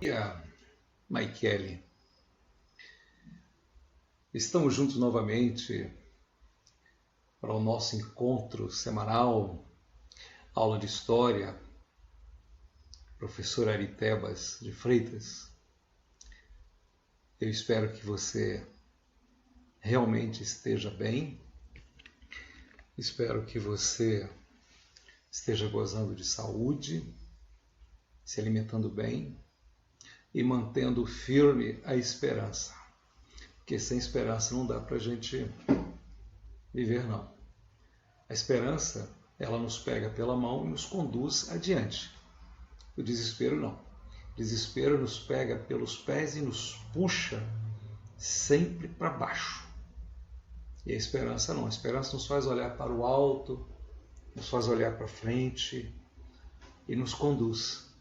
dia, Michele. Estamos juntos novamente para o nosso encontro semanal, aula de História, professor Ari Tebas de Freitas. Eu espero que você realmente esteja bem, espero que você esteja gozando de saúde, se alimentando bem e mantendo firme a esperança. Porque sem esperança não dá para a gente viver, não. A esperança, ela nos pega pela mão e nos conduz adiante. O desespero não. O desespero nos pega pelos pés e nos puxa sempre para baixo. E a esperança não. A esperança nos faz olhar para o alto, nos faz olhar para frente e nos conduz.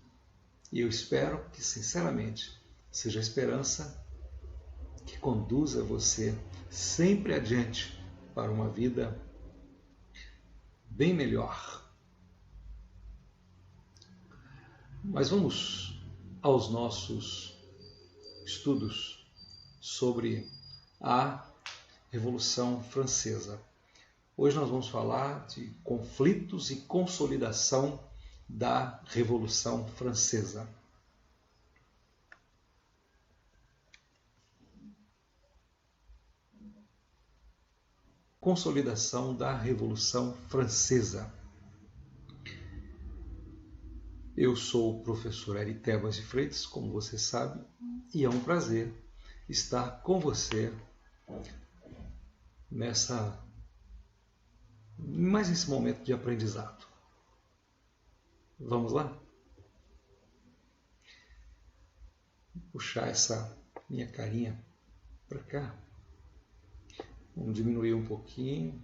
E eu espero que, sinceramente, seja a esperança que conduza você sempre adiante para uma vida bem melhor. Mas vamos aos nossos estudos sobre a Revolução Francesa. Hoje nós vamos falar de conflitos e consolidação da Revolução Francesa. Consolidação da Revolução Francesa. Eu sou o professor Ari Tebas de Freitas, como você sabe, e é um prazer estar com você mais nesse momento de aprendizado. Vamos lá? Vou puxar essa minha carinha para cá. Vamos diminuir um pouquinho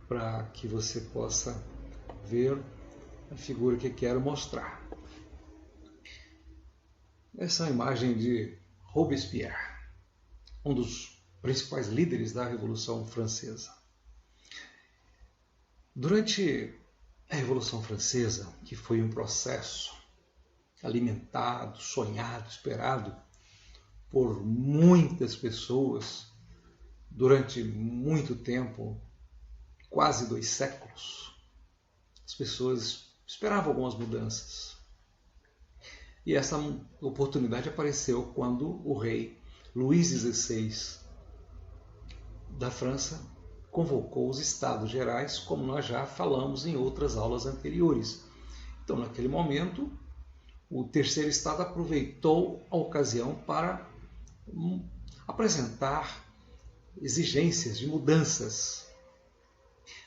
para que você possa ver a figura que quero mostrar. Essa é a imagem de Robespierre, um dos principais líderes da Revolução Francesa. Durante a Revolução Francesa, que foi um processo alimentado, sonhado, esperado por muitas pessoas durante muito tempo, quase 2 séculos, as pessoas esperavam algumas mudanças. E essa oportunidade apareceu quando o rei Luís XVI da França convocou os Estados Gerais, como nós já falamos em outras aulas anteriores. Então, naquele momento, o terceiro Estado aproveitou a ocasião para apresentar exigências de mudanças.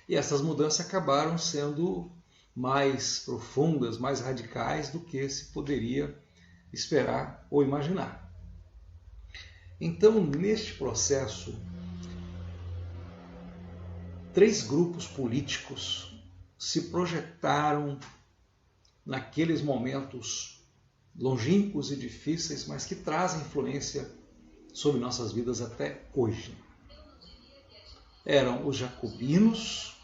E essas mudanças acabaram sendo mais profundas, mais radicais do que se poderia esperar ou imaginar. Então, neste processo, 3 grupos políticos se projetaram naqueles momentos longínquos e difíceis, mas que trazem influência sobre nossas vidas até hoje. Eram os jacobinos,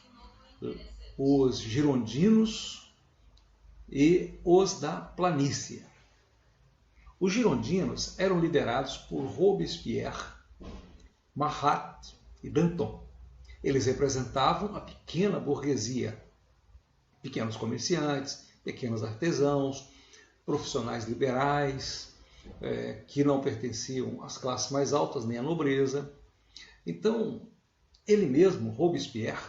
os girondinos e os da planície. Os girondinos eram liderados por Robespierre, Marat e Danton. Eles representavam a pequena burguesia, pequenos comerciantes, pequenos artesãos, profissionais liberais, que não pertenciam às classes mais altas nem à nobreza. Então, ele mesmo, Robespierre,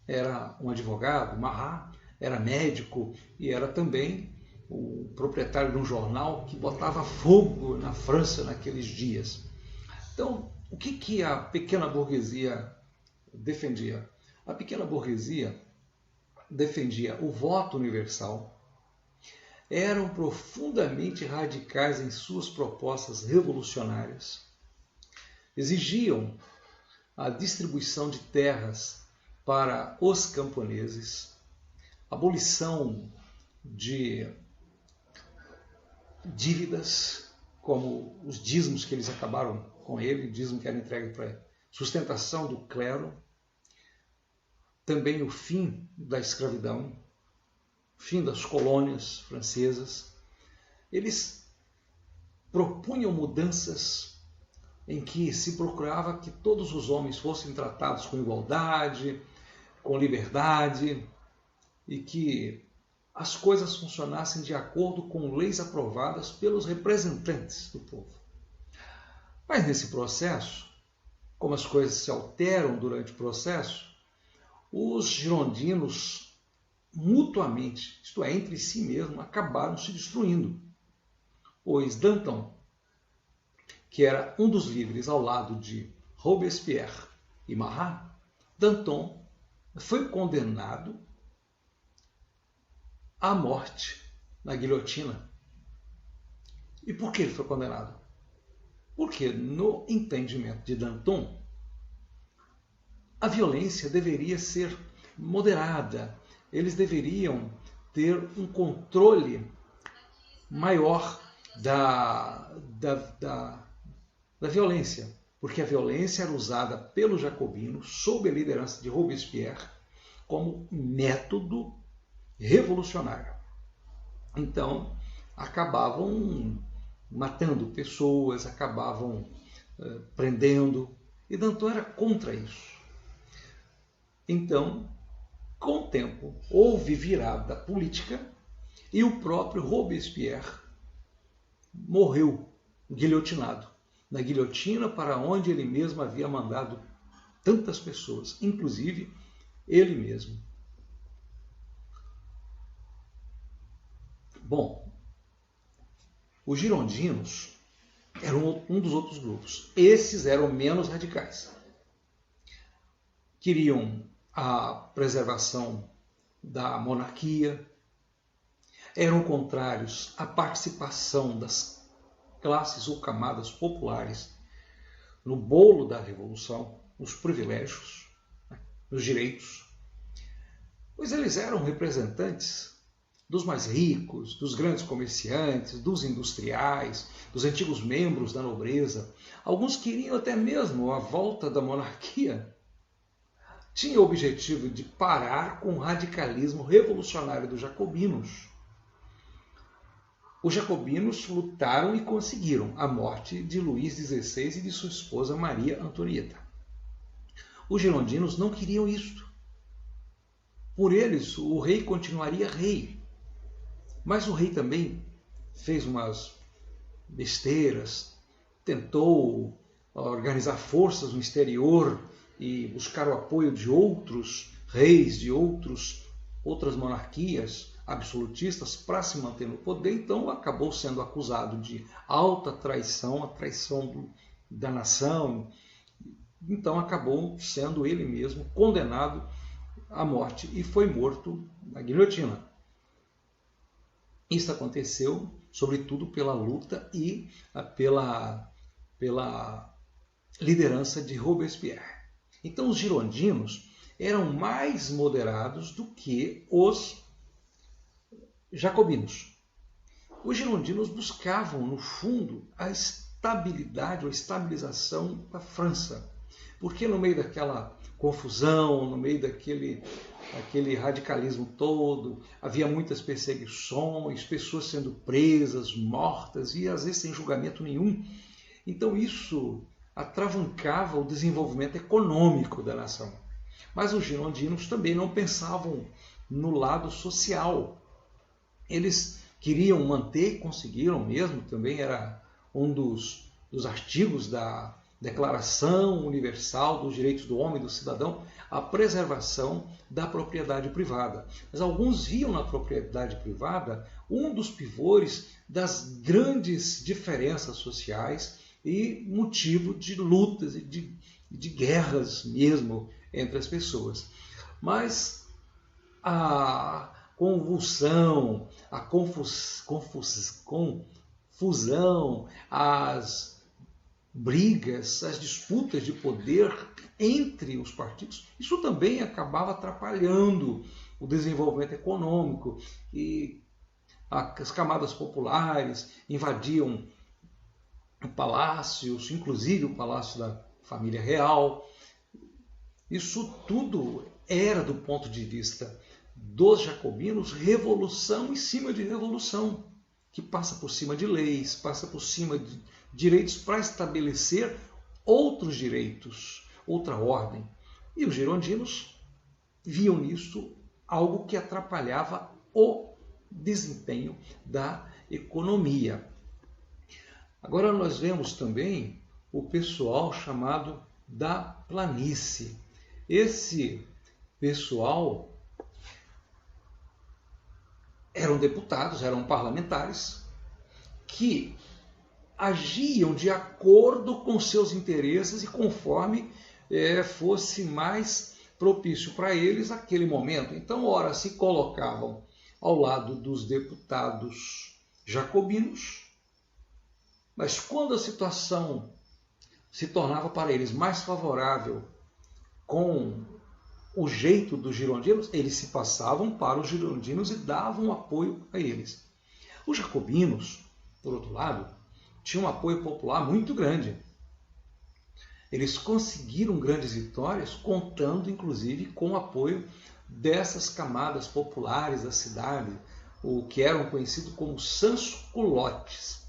era um advogado, Marat era médico e era também o proprietário de um jornal que botava fogo na França naqueles dias. Então, o que a pequena burguesia defendia? A pequena burguesia defendia o voto universal, eram profundamente radicais em suas propostas revolucionárias, exigiam a distribuição de terras para os camponeses, abolição de dívidas, como os dízimos que eles acabaram com ele, o dízimo que era entregue para sustentação do clero, também o fim da escravidão, fim das colônias francesas, eles propunham mudanças em que se procurava que todos os homens fossem tratados com igualdade, com liberdade, e que as coisas funcionassem de acordo com leis aprovadas pelos representantes do povo. Mas nesse processo, como as coisas se alteram durante o processo, os girondinos mutuamente, isto é, entre si mesmo, acabaram se destruindo. Pois Danton, que era um dos líderes ao lado de Robespierre e Marat, Danton foi condenado à morte na guilhotina. E por que ele foi condenado? Porque, no entendimento de Danton, a violência deveria ser moderada, eles deveriam ter um controle maior da violência, porque a violência era usada pelos jacobinos, sob a liderança de Robespierre, como método revolucionário. Então, acabavam matando pessoas, acabavam prendendo, e Danton era contra isso. Então, com o tempo, houve virada política e o próprio Robespierre morreu guilhotinado, na guilhotina para onde ele mesmo havia mandado tantas pessoas, inclusive ele mesmo. Bom, os girondinos eram um dos outros grupos. Esses eram menos radicais. Queriam a preservação da monarquia, eram contrários à participação das classes ou camadas populares no bolo da revolução, nos privilégios, nos direitos, pois eles eram representantes dos mais ricos, dos grandes comerciantes, dos industriais, dos antigos membros da nobreza. Alguns queriam até mesmo a volta da monarquia. Tinha o objetivo de parar com o radicalismo revolucionário dos jacobinos. Os jacobinos lutaram e conseguiram a morte de Luís XVI e de sua esposa Maria Antonieta. Os girondinos não queriam isto. Por eles, o rei continuaria rei. Mas o rei também fez umas besteiras, tentou organizar forças no exterior e buscar o apoio de outros reis, de outras monarquias absolutistas para se manter no poder, então acabou sendo acusado de alta traição, a traição da nação, então acabou sendo ele mesmo condenado à morte e foi morto na guilhotina. Isso aconteceu, sobretudo, pela luta e pela liderança de Robespierre. Então, os girondinos eram mais moderados do que os jacobinos. Os girondinos buscavam, no fundo, a estabilidade ou estabilização da França, porque no meio daquela confusão, no meio daquele radicalismo todo, havia muitas perseguições, pessoas sendo presas, mortas e às vezes sem julgamento nenhum. Então isso atravancava o desenvolvimento econômico da nação. Mas os girondinos também não pensavam no lado social. Eles queriam manter, e conseguiram mesmo, também era um dos artigos da Declaração Universal dos Direitos do Homem e do Cidadão, a preservação da propriedade privada. Mas alguns viam na propriedade privada um dos pivôs das grandes diferenças sociais e motivo de lutas e de guerras mesmo entre as pessoas. Mas a convulsão, a confusão, as brigas, as disputas de poder entre os partidos, isso também acabava atrapalhando o desenvolvimento econômico e as camadas populares invadiam palácios, inclusive o palácio da família real. Isso tudo era, do ponto de vista dos jacobinos, revolução em cima de revolução, que passa por cima de leis, passa por cima de direitos para estabelecer outros direitos, outra ordem. E os girondinos viam nisso algo que atrapalhava o desempenho da economia. Agora nós vemos também o pessoal chamado da planície. Esse pessoal eram deputados, eram parlamentares, que agiam de acordo com seus interesses e conforme fosse mais propício para eles aquele momento. Então, ora, se colocavam ao lado dos deputados jacobinos, mas quando a situação se tornava para eles mais favorável com o jeito dos girondinos, eles se passavam para os girondinos e davam apoio a eles. Os jacobinos, por outro lado, tinham um apoio popular muito grande. Eles conseguiram grandes vitórias, contando inclusive com o apoio dessas camadas populares da cidade, o que eram conhecidos como sans-culottes.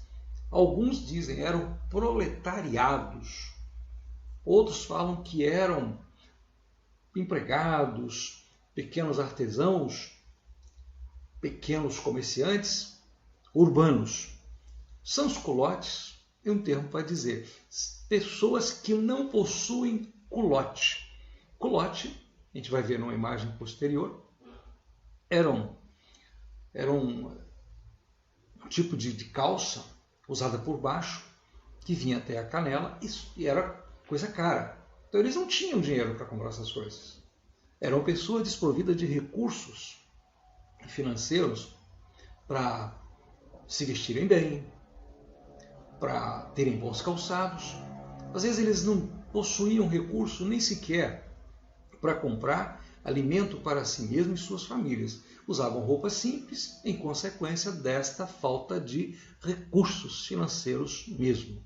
Alguns dizem eram proletariados, outros falam que eram empregados, pequenos artesãos, pequenos comerciantes urbanos. Sans-culottes é um termo para dizer pessoas que não possuem culote. Culote, a gente vai ver numa imagem posterior, era um tipo de calça usada por baixo, que vinha até a canela e era coisa cara. Então eles não tinham dinheiro para comprar essas coisas. Eram pessoas desprovidas de recursos financeiros para se vestirem bem, para terem bons calçados. Às vezes eles não possuíam recurso nem sequer para comprar alimento para si mesmos e suas famílias. Usavam roupas simples em consequência desta falta de recursos financeiros mesmo.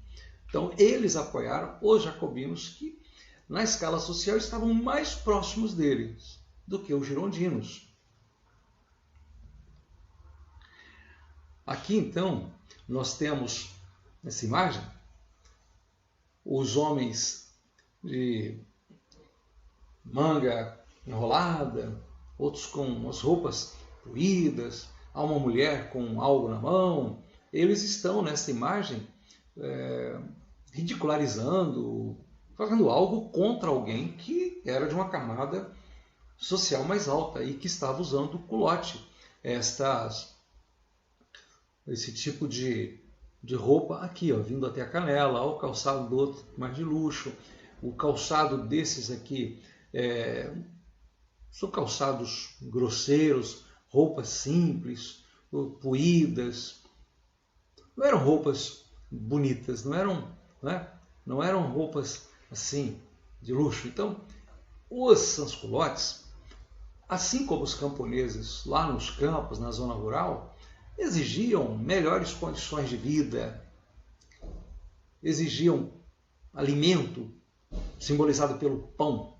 Então eles apoiaram os jacobinos, que na escala social estavam mais próximos deles do que os girondinos. Aqui então nós temos nessa imagem os homens de manga enrolada, outros com as roupas puídas, há uma mulher com algo na mão. Eles estão nessa imagem ridicularizando, fazendo algo contra alguém que era de uma camada social mais alta e que estava usando culote, esse tipo de roupa aqui, ó, vindo até a canela, ó, o calçado do outro mais de luxo. O calçado desses aqui são calçados grosseiros, roupas simples, puídas. Não eram roupas bonitas, não eram roupas assim de luxo. Então, os sans-culottes, assim como os camponeses lá nos campos, na zona rural, exigiam melhores condições de vida, exigiam alimento, simbolizado pelo pão.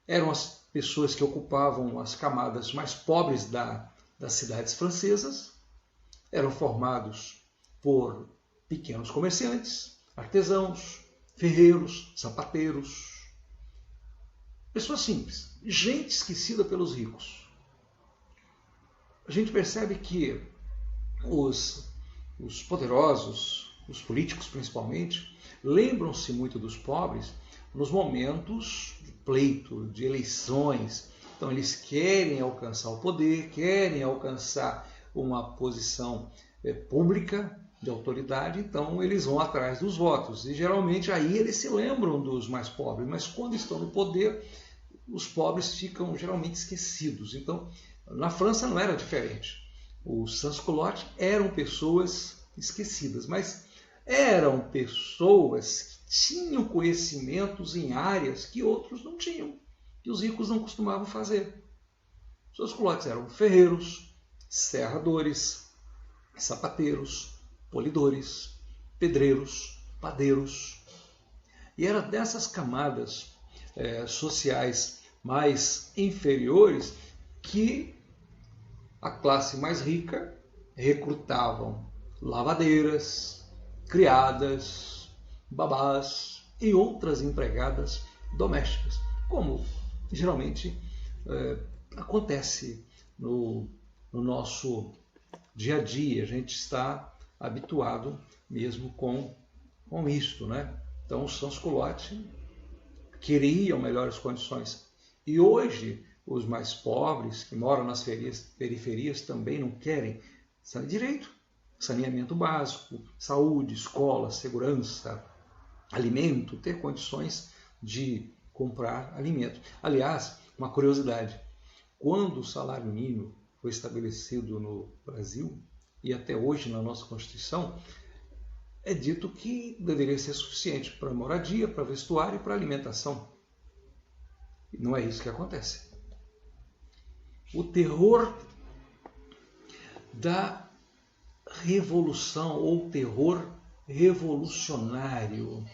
Eram as pessoas que ocupavam as camadas mais pobres das cidades francesas, eram formados por pequenos comerciantes, artesãos, ferreiros, sapateiros, pessoas simples, gente esquecida pelos ricos. A gente percebe que os poderosos, os políticos principalmente, lembram-se muito dos pobres nos momentos de pleito, de eleições. Então eles querem alcançar o poder, querem alcançar uma posição pública de autoridade, então eles vão atrás dos votos. E geralmente aí eles se lembram dos mais pobres, mas quando estão no poder, os pobres ficam geralmente esquecidos. Então, na França não era diferente. Os sans-culottes eram pessoas esquecidas, mas eram pessoas que tinham conhecimentos em áreas que outros não tinham, que os ricos não costumavam fazer. Os sans-culottes eram ferreiros, serradores, sapateiros, polidores, pedreiros, padeiros. E era dessas camadas sociais mais inferiores que a classe mais rica recrutavam lavadeiras, criadas, babás e outras empregadas domésticas, como geralmente acontece no nosso dia a dia. A gente está habituado mesmo com isto, né? Então, os sans-culottes queriam melhores condições. E hoje, os mais pobres, que moram nas periferias, também não querem direito, saneamento básico, saúde, escola, segurança, alimento, ter condições de comprar alimento. Aliás, uma curiosidade, quando o salário mínimo foi estabelecido no Brasil, e até hoje na nossa Constituição, é dito que deveria ser suficiente para moradia, para vestuário e para alimentação. E não é isso que acontece. O terror da revolução ou terror revolucionário.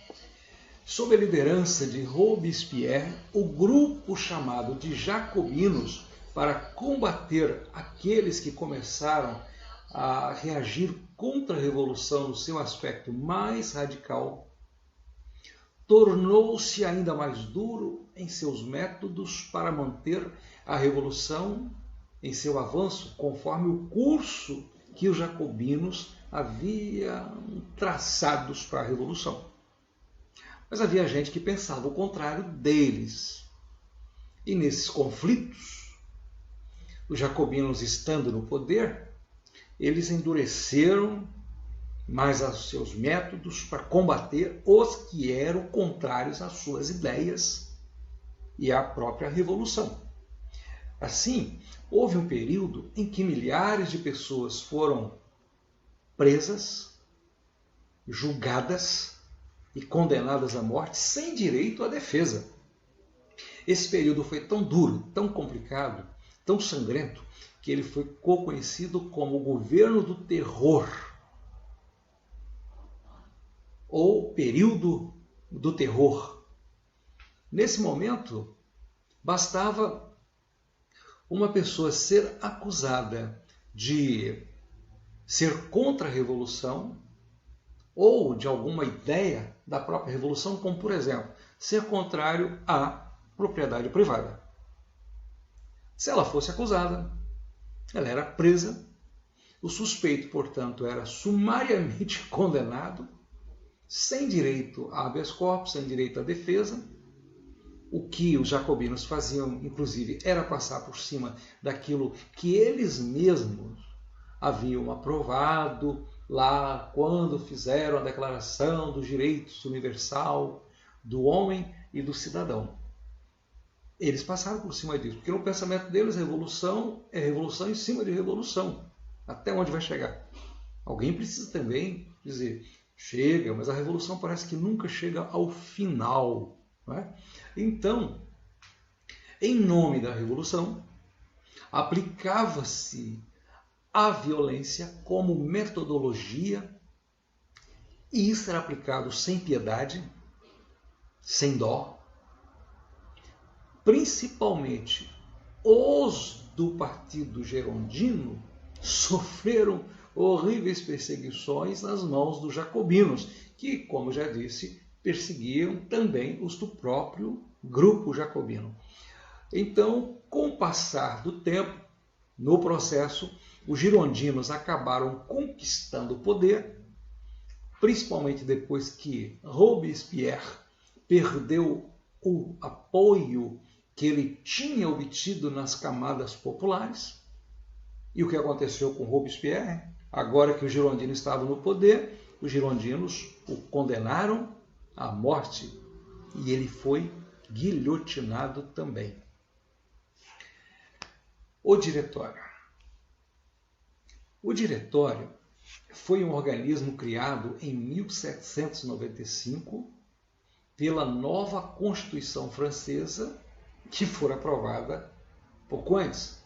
Sob a liderança de Robespierre, o grupo chamado de Jacobinos, para combater aqueles que começaram a reagir contra a revolução no seu aspecto mais radical, tornou-se ainda mais duro em seus métodos para manter a revolução em seu avanço, conforme o curso que os jacobinos haviam traçados para a revolução. Mas havia gente que pensava o contrário deles. E nesses conflitos, os jacobinos estando no poder, eles endureceram mais os seus métodos para combater os que eram contrários às suas ideias e à própria revolução. Assim, houve um período em que milhares de pessoas foram presas, julgadas e condenadas à morte sem direito à defesa. Esse período foi tão duro, tão complicado, tão sangrento, que ele foi conhecido como o governo do terror, ou período do terror. Nesse momento, bastava uma pessoa ser acusada de ser contra a revolução ou de alguma ideia da própria revolução, como, por exemplo, ser contrário à propriedade privada. Se ela fosse acusada, ela era presa, o suspeito, portanto, era sumariamente condenado, sem direito a habeas corpus, sem direito à defesa. O que os jacobinos faziam, inclusive, era passar por cima daquilo que eles mesmos haviam aprovado lá quando fizeram a Declaração dos Direitos Universal do Homem e do Cidadão. Eles passaram por cima disso, porque no pensamento deles, revolução é revolução em cima de revolução. Até onde vai chegar? Alguém precisa também dizer, chega, mas a revolução parece que nunca chega ao final. Não é? Então, em nome da revolução, aplicava-se a violência como metodologia, e isso era aplicado sem piedade, sem dó. Principalmente os do partido gerondino sofreram horríveis perseguições nas mãos dos jacobinos, que, como já disse, perseguiam também os do próprio grupo jacobino. Então, com o passar do tempo, no processo, os girondinos acabaram conquistando o poder, principalmente depois que Robespierre perdeu o apoio que ele tinha obtido nas camadas populares. E o que aconteceu com Robespierre? Agora que os girondinos estavam no poder, os girondinos o condenaram à morte e ele foi guilhotinado também. O Diretório. O Diretório foi um organismo criado em 1795 pela nova Constituição Francesa, que fora aprovada pouco antes.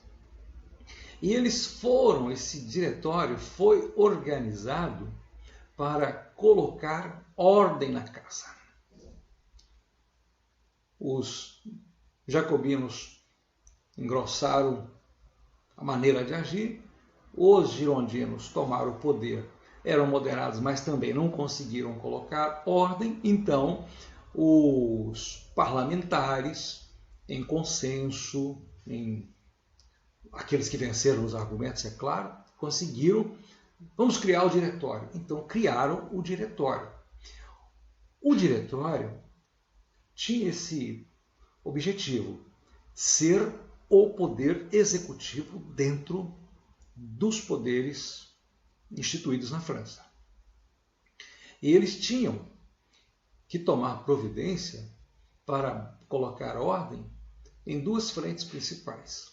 E esse diretório foi organizado para colocar ordem na casa. Os jacobinos engrossaram a maneira de agir, os girondinos tomaram o poder, eram moderados, mas também não conseguiram colocar ordem, então os parlamentares, em consenso, aqueles que venceram os argumentos, é claro, conseguiram, vamos criar o diretório. Então criaram o diretório. O diretório tinha esse objetivo, ser o poder executivo dentro dos poderes instituídos na França. E eles tinham que tomar providência para colocar ordem em duas frentes principais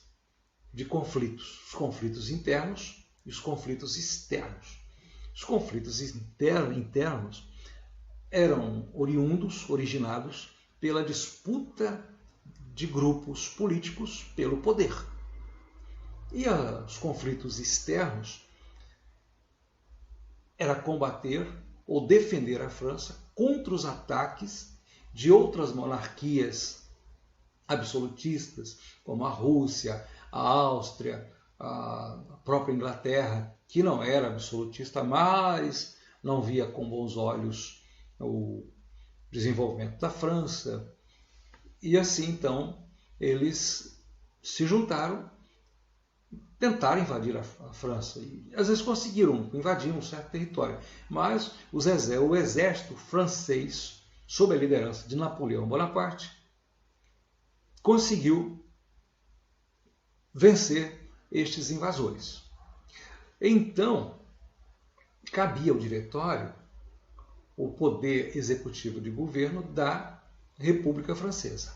de conflitos: os conflitos internos e os conflitos externos. Os conflitos internos eram originados pela disputa de grupos políticos pelo poder. E os conflitos externos era combater ou defender a França contra os ataques de outras monarquias absolutistas, como a Rússia, a Áustria, a própria Inglaterra, que não era absolutista, mas não via com bons olhos o desenvolvimento da França. E assim, então, eles se juntaram, tentaram invadir a França. E às vezes conseguiram invadir um certo território. Mas o exército francês, sob a liderança de Napoleão Bonaparte, conseguiu vencer estes invasores. Então, cabia ao diretório o poder executivo de governo da República Francesa.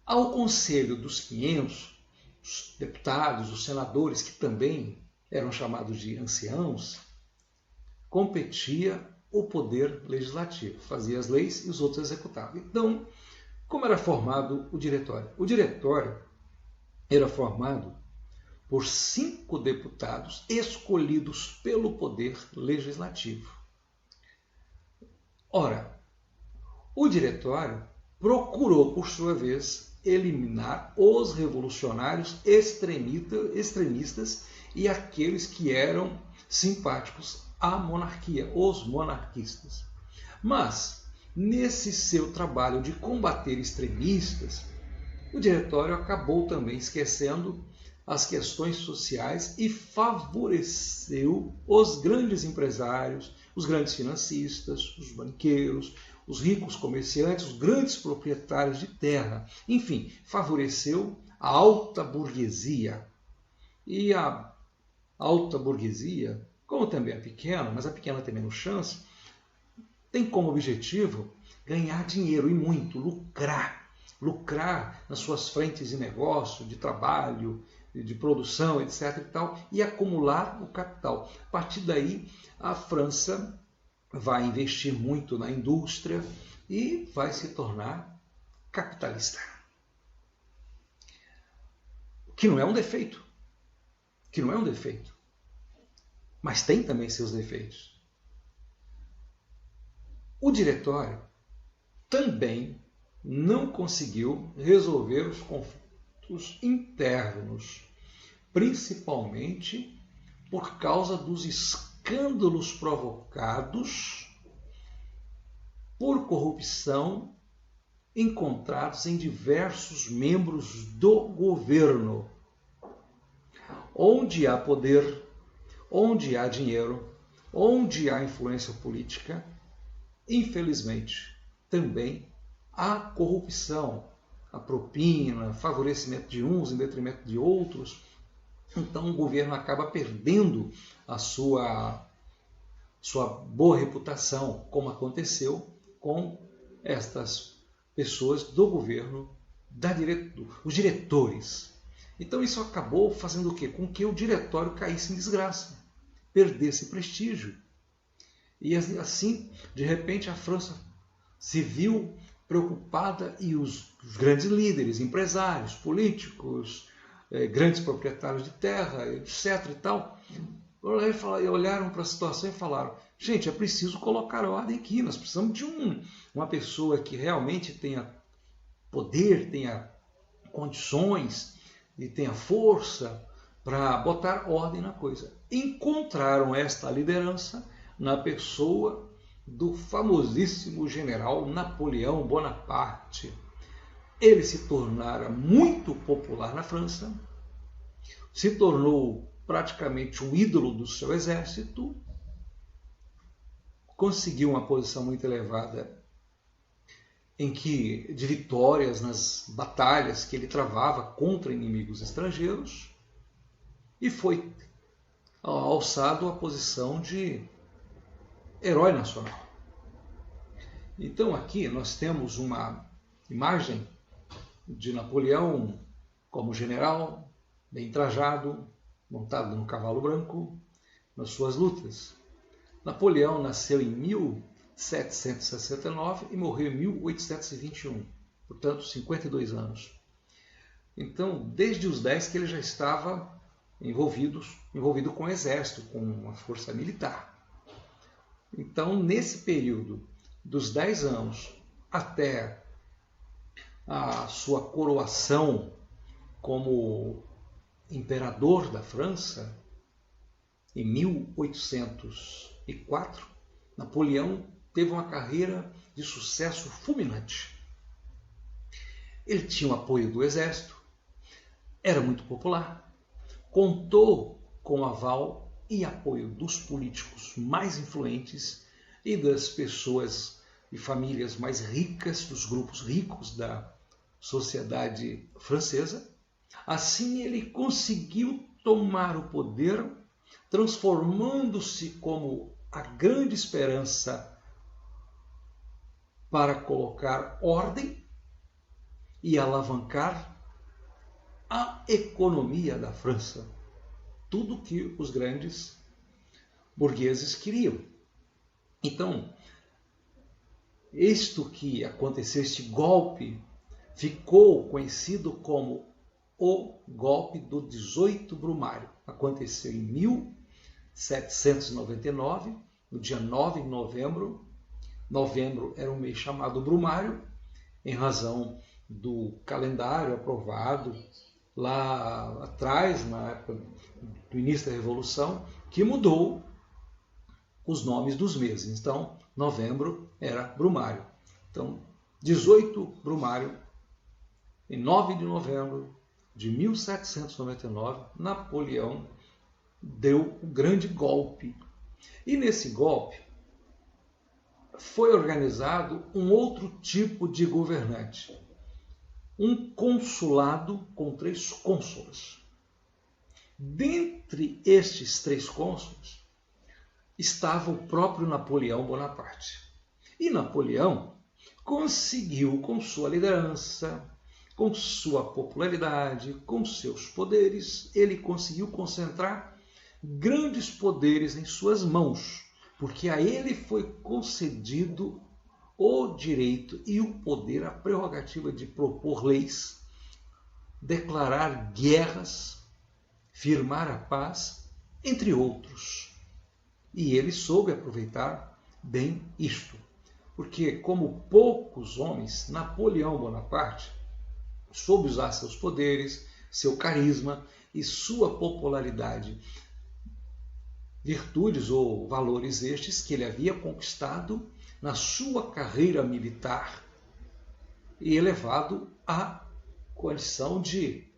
Ao Conselho dos 500, os deputados, os senadores, que também eram chamados de anciãos, competia o poder legislativo, fazia as leis e os outros executavam. Então, como era formado o diretório? O diretório era formado por 5 deputados escolhidos pelo poder legislativo. Ora, o diretório procurou, por sua vez, eliminar os revolucionários extremistas e aqueles que eram simpáticos à monarquia, os monarquistas. Mas, nesse seu trabalho de combater extremistas, o diretório acabou também esquecendo as questões sociais e favoreceu os grandes empresários, os grandes financistas, os banqueiros, os ricos comerciantes, os grandes proprietários de terra. Enfim, favoreceu a alta burguesia. E a alta burguesia, como também a pequena, mas a pequena tem menos chance, tem como objetivo ganhar dinheiro e muito, lucrar nas suas frentes de negócio, de trabalho, de produção, etc. e tal, e acumular o capital. A partir daí, a França vai investir muito na indústria e vai se tornar capitalista. Que não é um defeito. Mas tem também seus defeitos. O diretório também não conseguiu resolver os conflitos internos, principalmente por causa dos escândalos provocados por corrupção encontrados em diversos membros do governo. Onde há poder, onde há dinheiro, onde há influência política, infelizmente, também há corrupção, a propina, favorecimento de uns em detrimento de outros. Então o governo acaba perdendo a sua boa reputação, como aconteceu com estas pessoas do governo, os diretores. Então isso acabou fazendo o quê? Com que o diretório caísse em desgraça, perdesse prestígio. E assim, de repente, a França se viu preocupada e os grandes líderes, empresários, políticos, grandes proprietários de terra, etc. e tal, olharam para a situação e falaram: gente, é preciso colocar ordem aqui, nós precisamos de uma pessoa que realmente tenha poder, tenha condições e tenha força para botar ordem na coisa. Encontraram esta liderança na pessoa do famosíssimo general Napoleão Bonaparte. Ele se tornara muito popular na França, se tornou praticamente um ídolo do seu exército, conseguiu uma posição muito elevada de vitórias nas batalhas que ele travava contra inimigos estrangeiros, e foi alçado à posição de herói nacional. Então aqui nós temos uma imagem de Napoleão como general, bem trajado, montado no cavalo branco, nas suas lutas. Napoleão nasceu em 1769 e morreu em 1821, portanto 52 anos. Então, desde os 10 que ele já estava envolvido com o exército, com a força militar. Então, nesse período dos 10 anos até a sua coroação como imperador da França, em 1804, Napoleão teve uma carreira de sucesso fulminante. Ele tinha o apoio do exército, era muito popular, contou com o aval e apoio dos políticos mais influentes e das pessoas e famílias mais ricas, dos grupos ricos da sociedade francesa. Assim, ele conseguiu tomar o poder, transformando-se como a grande esperança para colocar ordem e alavancar a economia da França. Tudo que os grandes burgueses queriam. Então, isto que aconteceu, este golpe, ficou conhecido como o golpe do 18 Brumário. Aconteceu em 1799, no dia 9 de novembro. Novembro era um mês chamado Brumário, em razão do calendário aprovado lá atrás, na época do início da Revolução, que mudou os nomes dos meses. Então, novembro era Brumário. Então, 18 Brumário, em 9 de novembro de 1799, Napoleão deu um grande golpe. E nesse golpe foi organizado um outro tipo de governante. Um consulado com 3 cônsules. Dentre estes 3 cônsules estava o próprio Napoleão Bonaparte. E Napoleão conseguiu, com sua liderança, com sua popularidade, com seus poderes, ele conseguiu concentrar grandes poderes em suas mãos, porque a ele foi concedido o direito e o poder, a prerrogativa de propor leis, declarar guerras, firmar a paz, entre outros. E ele soube aproveitar bem isto, porque, como poucos homens, Napoleão Bonaparte soube usar seus poderes, seu carisma e sua popularidade, virtudes ou valores estes que ele havia conquistado na sua carreira militar e elevado à condição de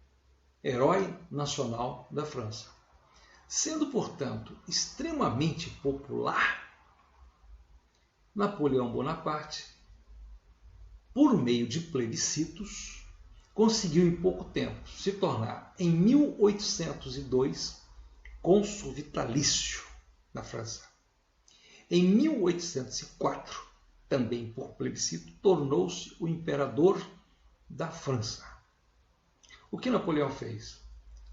herói nacional da França. Sendo, portanto, extremamente popular, Napoleão Bonaparte, por meio de plebiscitos, conseguiu em pouco tempo se tornar, em 1802, cônsul vitalício na França. Em 1804, também por plebiscito, tornou-se o imperador da França. O que Napoleão fez?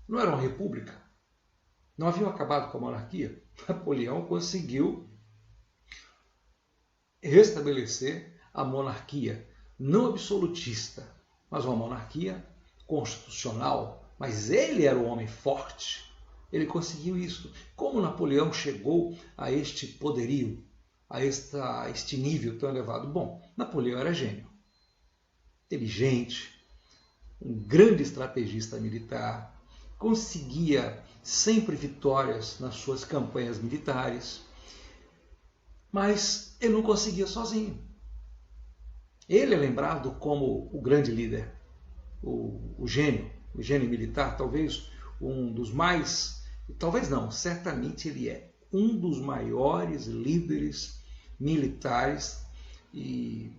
Não era uma república? Não haviam acabado com a monarquia? Napoleão conseguiu restabelecer a monarquia, não absolutista, mas uma monarquia constitucional. Mas ele era um homem forte. Ele conseguiu isso. Como Napoleão chegou a este poderio, a este nível tão elevado? Bom, Napoleão era gênio, inteligente, um grande estrategista militar, conseguia sempre vitórias nas suas campanhas militares, mas ele não conseguia sozinho. Ele é lembrado como o grande líder, o gênio militar, talvez um dos mais, talvez não, certamente ele é um dos maiores líderes militares e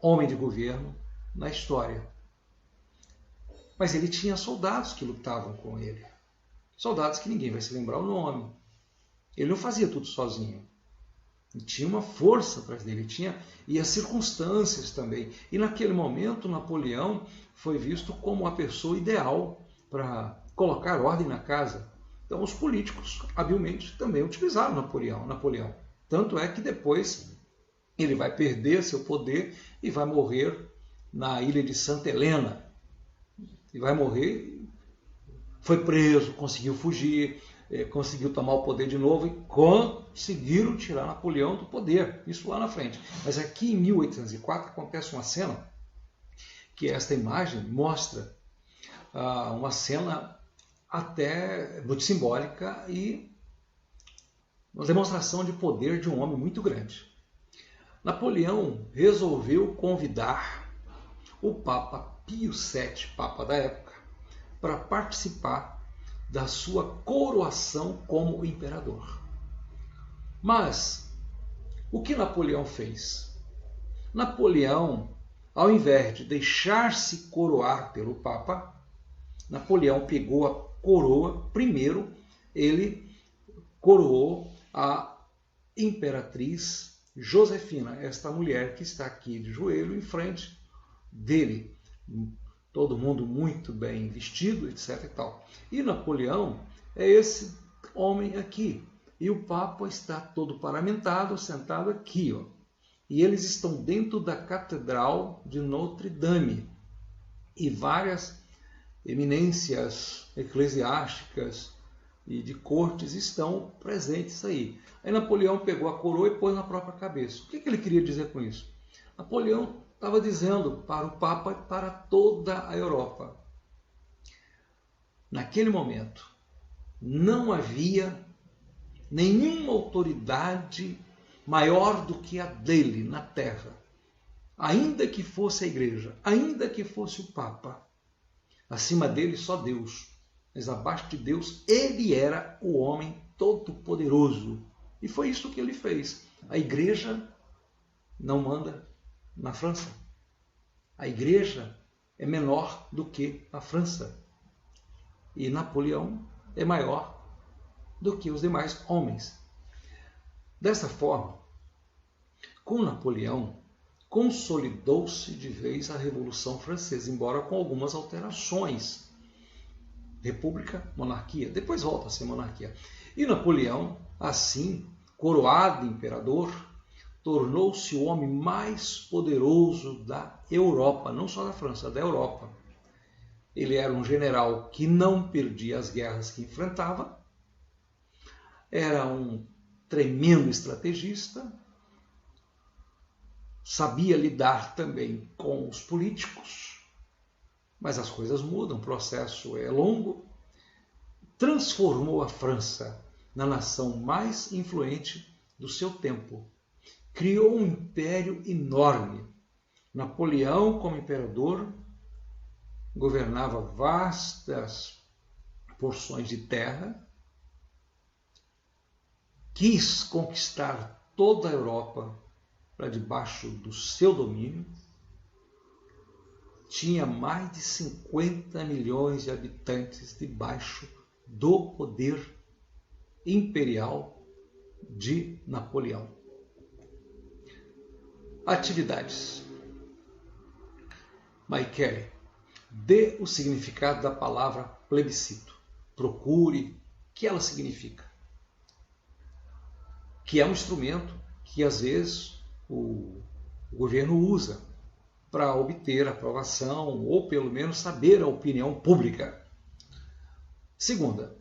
homem de governo na história. Mas ele tinha soldados que lutavam com ele. Soldados que ninguém vai se lembrar o nome. Ele não fazia tudo sozinho. Ele tinha uma força atrás dele, e as circunstâncias também. E naquele momento, Napoleão foi visto como a pessoa ideal para colocar ordem na casa. Então os políticos, habilmente, também utilizaram Napoleão. Tanto é que depois ele vai perder seu poder e vai morrer na ilha de Santa Helena. E vai morrer, foi preso, conseguiu fugir, conseguiu tomar o poder de novo e conseguiram tirar Napoleão do poder, isso lá na frente. Mas aqui em 1804 acontece uma cena que esta imagem mostra uma cena até muito simbólica e uma demonstração de poder de um homem muito grande. Napoleão resolveu convidar o Papa Pio VII, Papa da época, para participar da sua coroação como imperador. Mas o que Napoleão fez? Napoleão, ao invés de deixar-se coroar pelo Papa, Napoleão pegou a coroa. Primeiro, ele coroou a imperatriz Josefina, esta mulher que está aqui de joelho em frente dele. Todo mundo muito bem vestido, etc. E tal. E Napoleão é esse homem aqui. E o Papa está todo paramentado, sentado aqui. Ó. E eles estão dentro da Catedral de Notre Dame. E várias eminências eclesiásticas e de cortes estão presentes aí. Aí Napoleão pegou a coroa e pôs na própria cabeça. O que ele queria dizer com isso? Napoleão estava dizendo para o Papa e para toda a Europa. Naquele momento, não havia nenhuma autoridade maior do que a dele na Terra. Ainda que fosse a Igreja, ainda que fosse o Papa. Acima dele só Deus. Mas abaixo de Deus, ele era o homem todo-poderoso. E foi isso que ele fez. A Igreja não manda na França. A Igreja é menor do que a França. E Napoleão é maior do que os demais homens. Dessa forma, com Napoleão, consolidou-se de vez a Revolução Francesa, embora com algumas alterações. República, monarquia, depois volta a ser monarquia. E Napoleão, assim, coroado imperador, tornou-se o homem mais poderoso da Europa, não só da França, da Europa. Ele era um general que não perdia as guerras que enfrentava, era um tremendo estrategista, sabia lidar também com os políticos, mas as coisas mudam, o processo é longo. Transformou a França na nação mais influente do seu tempo. Criou um império enorme. Napoleão, como imperador, governava vastas porções de terra, quis conquistar toda a Europa para debaixo do seu domínio, tinha mais de 50 milhões de habitantes debaixo do poder imperial de Napoleão. Atividades. Michele, dê o significado da palavra plebiscito. Procure o que ela significa. Que é um instrumento que, às vezes, o governo usa para obter aprovação ou, pelo menos, saber a opinião pública. Segunda,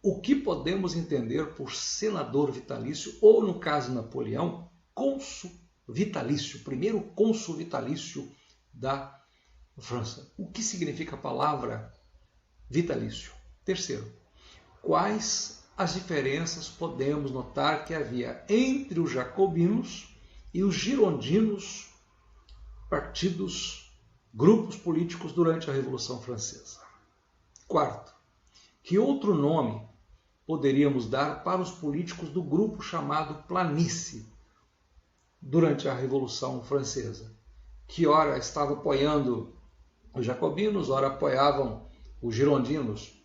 o que podemos entender por senador vitalício ou, no caso de Napoleão, cônsul vitalício, primeiro cônsul vitalício da França? O que significa a palavra vitalício? Terceiro, quais as diferenças podemos notar que havia entre os jacobinos e os girondinos, partidos, grupos políticos durante a Revolução Francesa? Quarto, que outro nome poderíamos dar para os políticos do grupo chamado planície durante a Revolução Francesa, que ora estava apoiando os jacobinos, ora apoiavam os girondinos?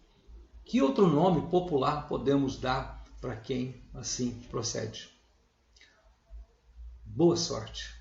Que outro nome popular podemos dar para quem assim procede? Boa sorte!